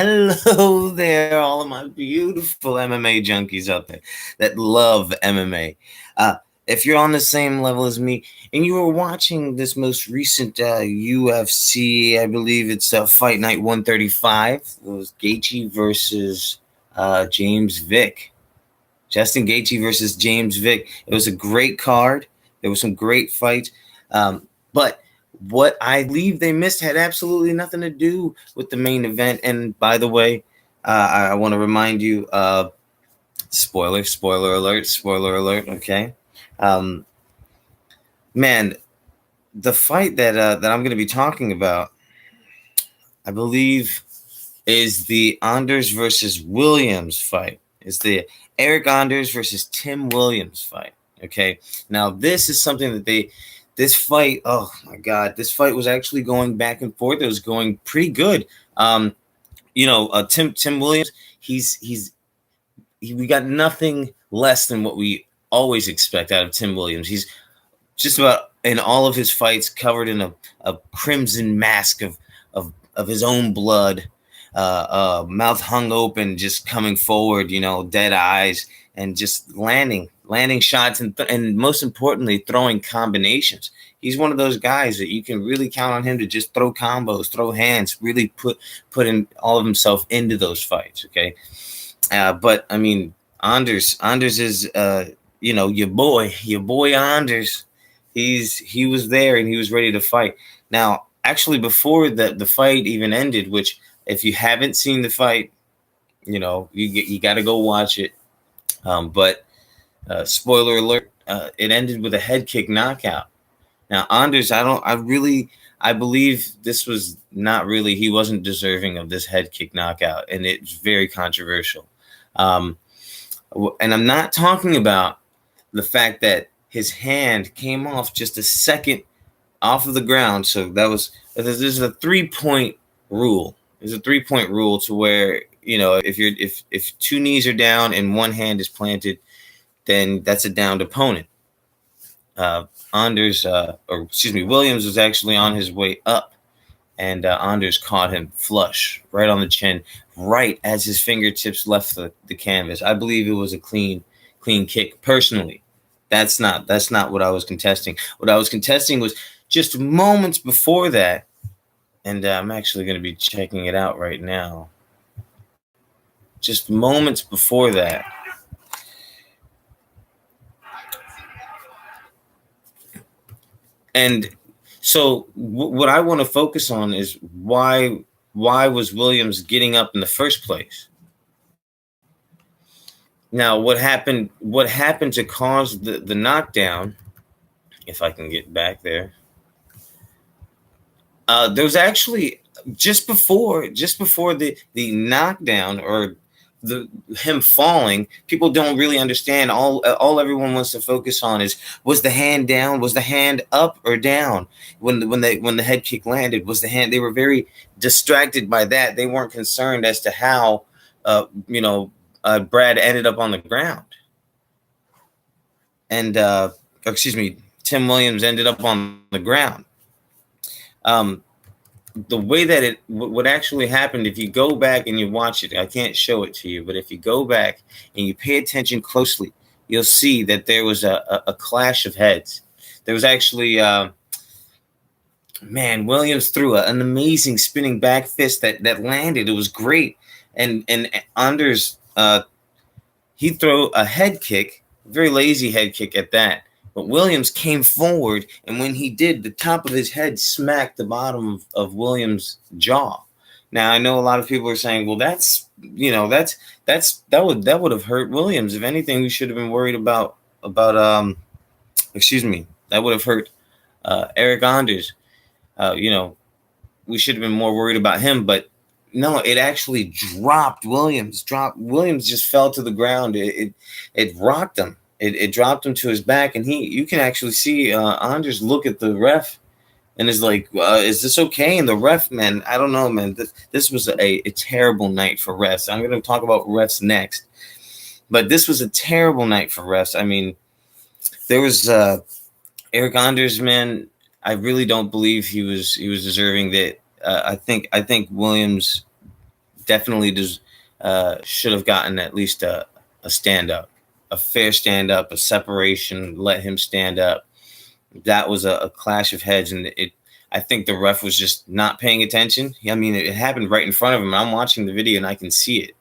Hello there, all of my beautiful MMA junkies out there that love MMA. If you're on the same level as me and you were watching this most recent UFC, I believe it's Fight Night 135. It was Gaethje versus James Vick. Justin Gaethje versus James Vick. It was a great card. There was some great fights. But what I believe they missed had absolutely nothing to do with the main event. And by the way, I want to remind you, spoiler alert. Okay, man, the fight that I'm going to be talking about, I believe, is the Anders versus Williams fight. It's the Eric Anders versus Tim Williams fight. Okay, now this is something that this fight, oh my God, this fight was actually going back and forth. It was going pretty good. Tim Williams, we got nothing less than what we always expect out of Tim Williams. He's just about in all of his fights covered in a crimson mask of his own blood, mouth hung open, just coming forward, dead eyes, and just landing shots and most importantly, throwing combinations. He's one of those guys that you can really count on him to just throw combos, throw hands, really put in all of himself into those fights. Okay. But I mean, Anders is, your boy Anders. He was there and he was ready to fight. Now, actually, before the fight even ended, which if you haven't seen the fight, you got to go watch it. But spoiler alert, it ended with a head kick knockout. Now, Anders, I believe this was not really, he wasn't deserving of this head kick knockout, and it's very controversial. And I'm not talking about the fact that his hand came off just a second off of the ground. So there's a 3-point rule. There's a 3-point rule to where, if two knees are down and one hand is planted, then that's a downed opponent. Williams was actually on his way up, and Anders caught him flush right on the chin, right as his fingertips left the canvas. I believe it was a clean kick. Personally, that's not what I was contesting. What I was contesting was just moments before that, and I'm actually going to be checking it out right now. Just moments before that. And so what I want to focus on is why was Williams getting up in the first place? Now, what happened to cause the knockdown, if I can get back there, there was actually just before the knockdown or him falling, people don't really understand. All everyone wants to focus on is, was the hand down? Was the hand up or down when the head kick landed? Was the hand? They were very distracted by that. They weren't concerned as to how Brad ended up on the ground, and Tim Williams ended up on the ground. The way that what actually happened, if you go back and you watch it, I can't show it to you, but if you go back and you pay attention closely, you'll see that there was a clash of heads. There was actually, Williams threw an amazing spinning back fist that landed. It was great. And Anders, he threw a head kick, very lazy head kick at that. But Williams came forward, and when he did, the top of his head smacked the bottom of Williams' jaw. Now, I know a lot of people are saying, well, that would have hurt Williams. If anything, we should have been worried about that would have hurt Eric Anders. We should have been more worried about him, but no, it actually dropped Williams. Williams just fell to the ground. It rocked him. It dropped him to his back, and you can actually see Anders look at the ref and is like, is this okay? And the ref, man, I don't know, man. This was a terrible night for refs. I'm going to talk about refs next. But this was a terrible night for refs. I mean, there was Eric Anders, man. I really don't believe he was deserving that. I think Williams definitely should have gotten at least a stand up, a fair stand up, a separation. Let him stand up. That was a clash of heads, and I think the ref was just not paying attention. I mean, it happened right in front of him. I'm watching the video and I can see it.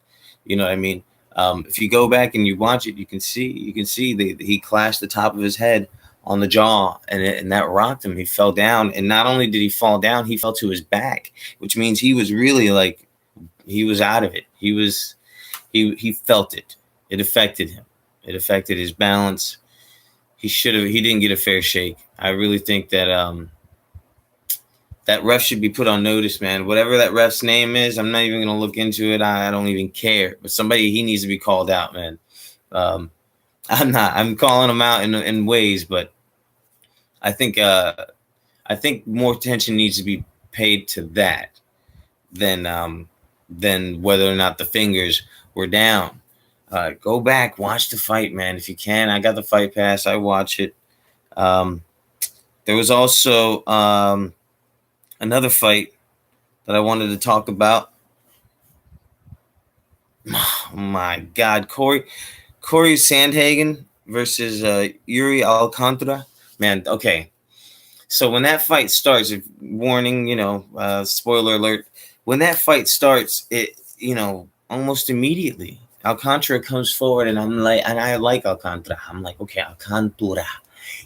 You know what I mean? If you go back and you watch it, you can see he clashed the top of his head on the jaw, and that rocked him. He fell down, and not only did he fall down, he fell to his back, which means he was really like he was out of it. He felt it. It affected him. It affected his balance. He didn't get a fair shake. I really think that that ref should be put on notice, man. Whatever that ref's name is, I'm not even gonna look into it. I don't even care. But he needs to be called out, man. I'm calling him out in ways, but I think more attention needs to be paid to that than whether or not the fingers were down. Go back, watch the fight, man, if you can. I got the Fight Pass. I watch it. There was also another fight that I wanted to talk about. Oh my God, Cory Sandhagen versus Iuri Alcantara. Man, okay. So when that fight starts, warning, spoiler alert. When that fight starts, it almost immediately Alcantara comes forward, and I like Alcantara. I'm like, okay, Alcantara.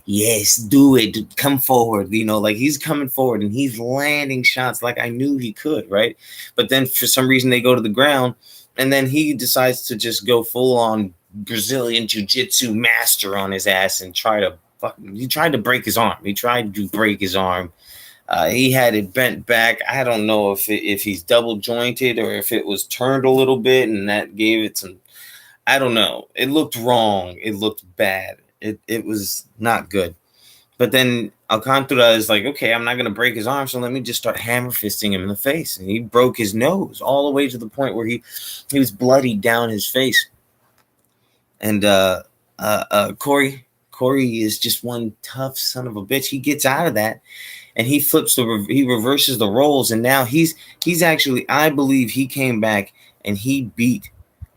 Yes, do it. Come forward. Like he's coming forward and he's landing shots like I knew he could, right? But then for some reason they go to the ground, and then he decides to just go full on Brazilian jiu-jitsu master on his ass and he tried to break his arm. He had it bent back. I don't know if he's double jointed or if it was turned a little bit, and that gave it some. I don't know. It looked wrong. It looked bad. It was not good. But then Alcantara is like, okay, I'm not going to break his arm, so let me just start hammer fisting him in the face. And he broke his nose all the way to the point where he was bloodied down his face. And Cory is just one tough son of a bitch. He gets out of that, and he reverses the roles, and now he's actually, I believe he came back and he beat,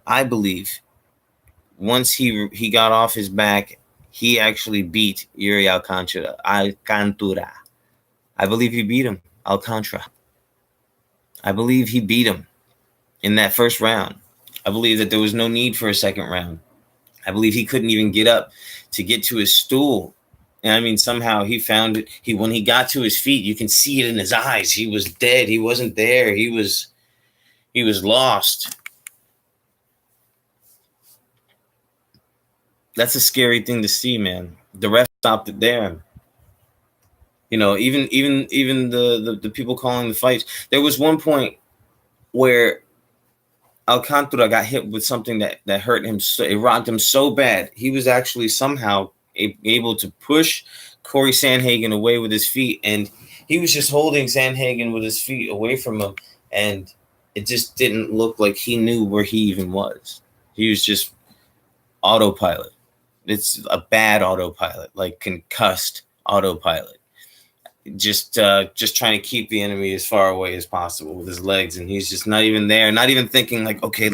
I believe, once he got off his back, he actually beat Iuri Alcantara. I believe he beat him, Alcantara. I believe he beat him in that first round. I believe that there was no need for a second round. I believe he couldn't even get up to get to his stool. And I mean, somehow he found it. When he got to his feet, you can see it in his eyes. He was dead. He wasn't there. He was lost. That's a scary thing to see, man. The ref stopped it there. Even the people calling the fights. There was one point where Alcantara got hit with something that hurt him. It rocked him so bad. He was actually somehow able to push Cory Sandhagen away with his feet, and he was just holding Sandhagen with his feet away from him, and it just didn't look like he knew where he even was. He was just autopilot. It's a bad autopilot, like concussed autopilot. Just trying to keep the enemy as far away as possible with his legs, and he's just not even there, not even thinking like, okay,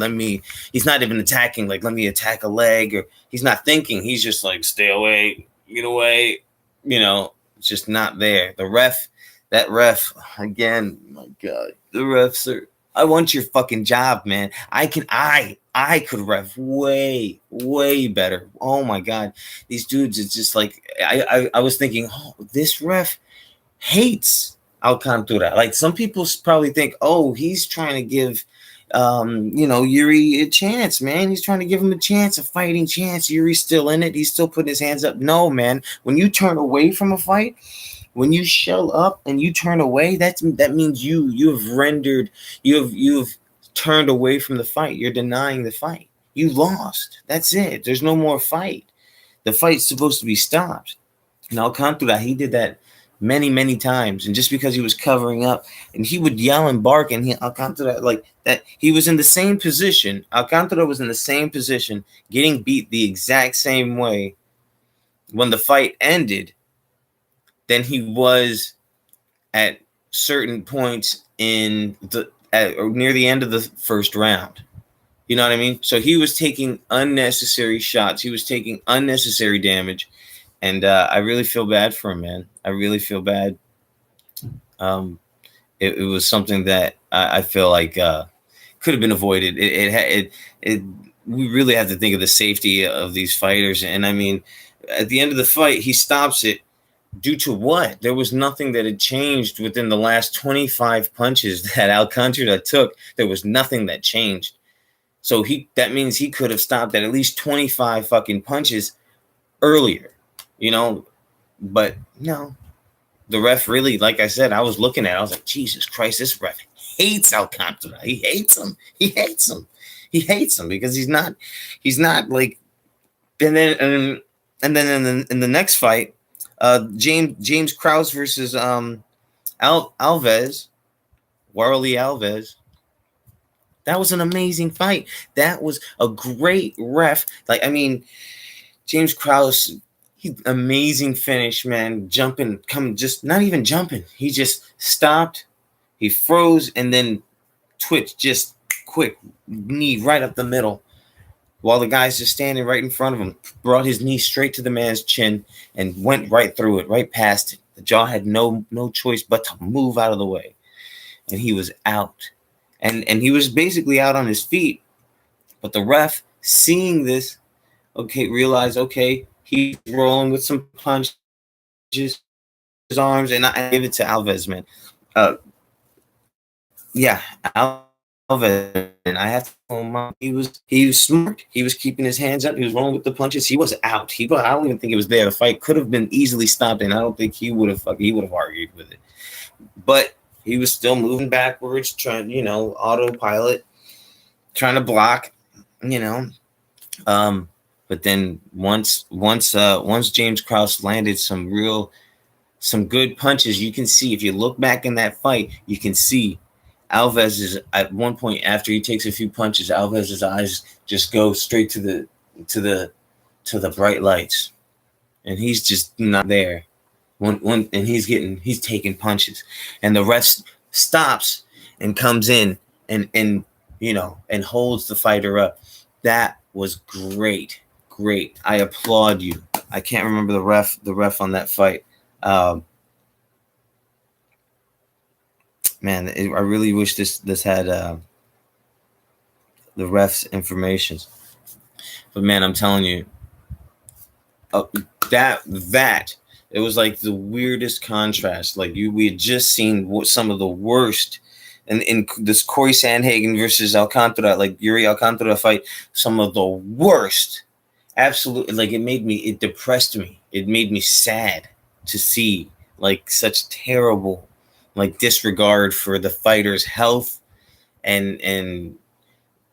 he's not even attacking, like, let me attack a leg, or he's not thinking, he's just like, stay away, get away, just not there. That ref, again, my God, the refs are, I want your fucking job, man. I could ref way, way better. Oh my God. These dudes, it's just like, I was thinking, oh, this ref hates Alcantara. Like, some people probably think, oh, he's trying to give Iuri a chance, man. He's trying to give him a chance, a fighting chance. Yuri's still in it. He's still putting his hands up. No, man. When you turn away from a fight, when you shell up and you turn away, that means you've turned away from the fight. You're denying the fight. You lost. That's it. There's no more fight. The fight's supposed to be stopped. And Alcantara, he did that many, many times. And just because he was covering up, and he would yell and bark, and Alcantara, like that, he was in the same position. Alcantara was in the same position, getting beat the exact same way when the fight ended than he was at certain points in or near the end of the first round. You know what I mean? So he was taking unnecessary shots. He was taking unnecessary damage. And I really feel bad for him, man. I really feel bad. It was something that I feel like could have been avoided. We really have to think of the safety of these fighters. And I mean, at the end of the fight, he stops it. Due to what? There was nothing that had changed within the last 25 punches that Alcantara took. There was nothing that changed. So that means he could have stopped at least 25 fucking punches earlier, but no. The ref really, like I said, I was looking at it, I was like, Jesus Christ, this ref hates Alcantara. He hates him. He hates him because he's not like. And then in the next fight, James Krause versus Alves, Warley Alves. That was an amazing fight. That was a great ref. Like, I mean, James Krause, amazing finish, man. Just not even jumping. He just stopped. He froze and then twitched, just quick knee right up the middle. While the guy's just standing right in front of him, brought his knee straight to the man's chin and went right through it, right past it. The jaw had no choice but to move out of the way. And he was out. And he was basically out on his feet. But the ref, seeing this, realized, he's rolling with some punches, his arms, and I gave it to Alves, man. Alves, and I have to tell him, he was smart. He was keeping his hands up. He was rolling with the punches. He was out. I don't even think it was there. The fight could have been easily stopped, and I don't think he would have argued with it. But he was still moving backwards, trying, autopilot, trying to block, But then once James Krause landed some good punches, you can see, if you look back in that fight, you can see Alves is at one point, after he takes a few punches, Alves' eyes just go straight to the bright lights, and he's just not there. And he's taking punches, and the ref stops and comes in and holds the fighter up. That was great. I applaud you. I can't remember the ref on that fight. Man, I really wish this had the ref's information. But man, I'm telling you, that it was like the weirdest contrast. Like we had just seen some of the worst, and in this Cory Sandhagen versus Alcantara, like Iuri Alcantara fight, some of the worst. Absolutely, like it depressed me. It made me sad to see like such terrible, like disregard for the fighter's health, and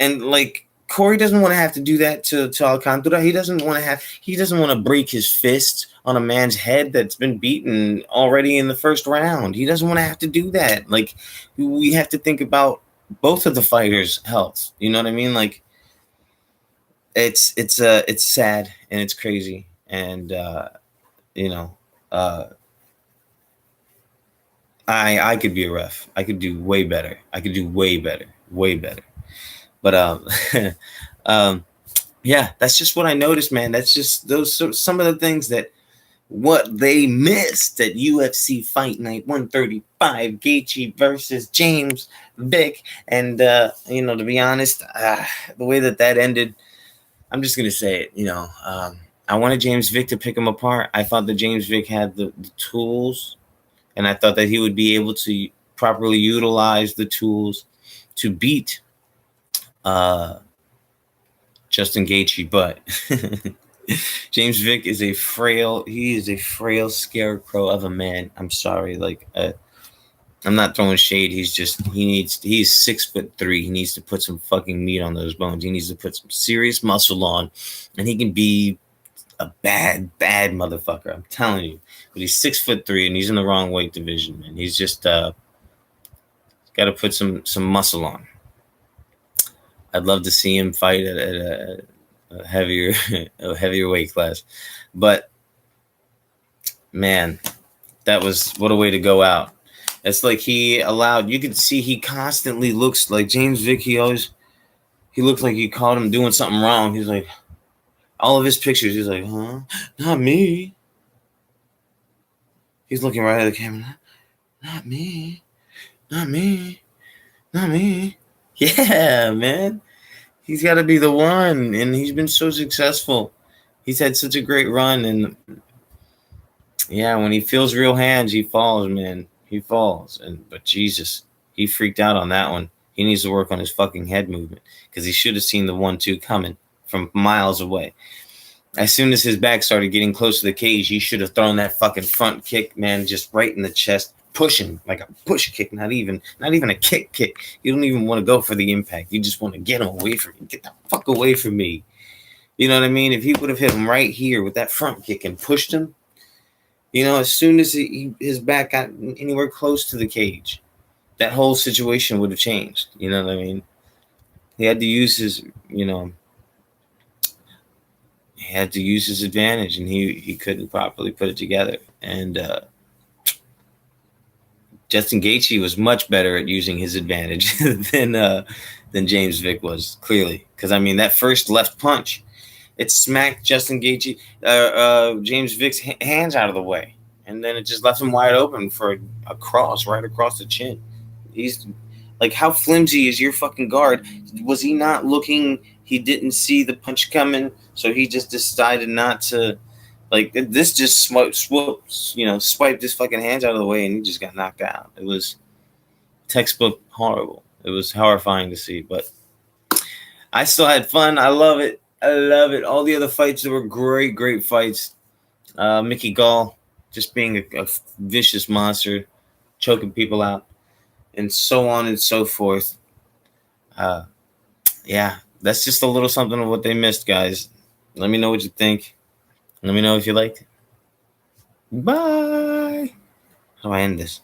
like Cory doesn't want to have to do that to Alcantara. He doesn't want to break his fist on a man's head that's been beaten already in the first round. He doesn't want to have to do that. Like, we have to think about both of the fighters' health. You know what I mean? Like, it's sad and it's crazy, and I could be a ref. I could do way better. Way better. But yeah, that's just what I noticed, man. That's just some of the things that what they missed at UFC Fight Night 135, Gaethje versus James Vick. And to be honest, the way that ended, I'm just gonna say it. I wanted James Vick to pick him apart. I thought that James Vick had the tools, and I thought that he would be able to properly utilize the tools to beat Justin Gaethje, but James Vick is a frail scarecrow of a man. I'm sorry, I'm not throwing shade. He's 6'3". He needs to put some fucking meat on those bones. He needs to put some serious muscle on, and he can be a bad motherfucker. I'm telling you. But he's 6'3", and he's in the wrong weight division, man. He's just got to put some muscle on. I'd love to see him fight at a heavier weight class. But man, what a way to go out. It's like he allowed. You could see he constantly looks like James Vick. He looked like he caught him doing something wrong. He's like, all of his pictures. He's like, huh? Not me. He's looking right at the camera. Not me. Not me. Not me. Yeah, man. He's got to be the one, and he's been so successful. He's had such a great run, and yeah, when he feels real hands, he falls, man. He falls, but Jesus, he freaked out on that one. He needs to work on his fucking head movement because he should have seen the 1-2 coming from miles away. As soon as his back started getting close to the cage, he should have thrown that fucking front kick, man, just right in the chest, pushing like a push kick, not even a kick. You don't even want to go for the impact. You just want to get him away from me. Get the fuck away from me. You know what I mean? If he would have hit him right here with that front kick and pushed him, as soon as his back got anywhere close to the cage, that whole situation would have changed. You know what I mean? He had to use his, he had to use his advantage, and he couldn't properly put it together. And Justin Gaethje was much better at using his advantage than James Vick was, clearly. Because, I mean, that first left punch, it smacked Justin Gaethje, James Vick's hands out of the way. And then it just left him wide open for a cross right across the chin. He's like, how flimsy is your fucking guard? Was he not looking? He didn't see the punch coming, so he just decided not to. Like, this just swiped his fucking hands out of the way, and he just got knocked out. It was textbook horrible. It was horrifying to see, but I still had fun. I love it. All the other fights, there were great fights. Mickey Gall just being a vicious monster, choking people out, and so on and so forth. Yeah, that's just a little something of what they missed, guys. Let me know what you think. Let me know if you liked it. Bye. How do I end this?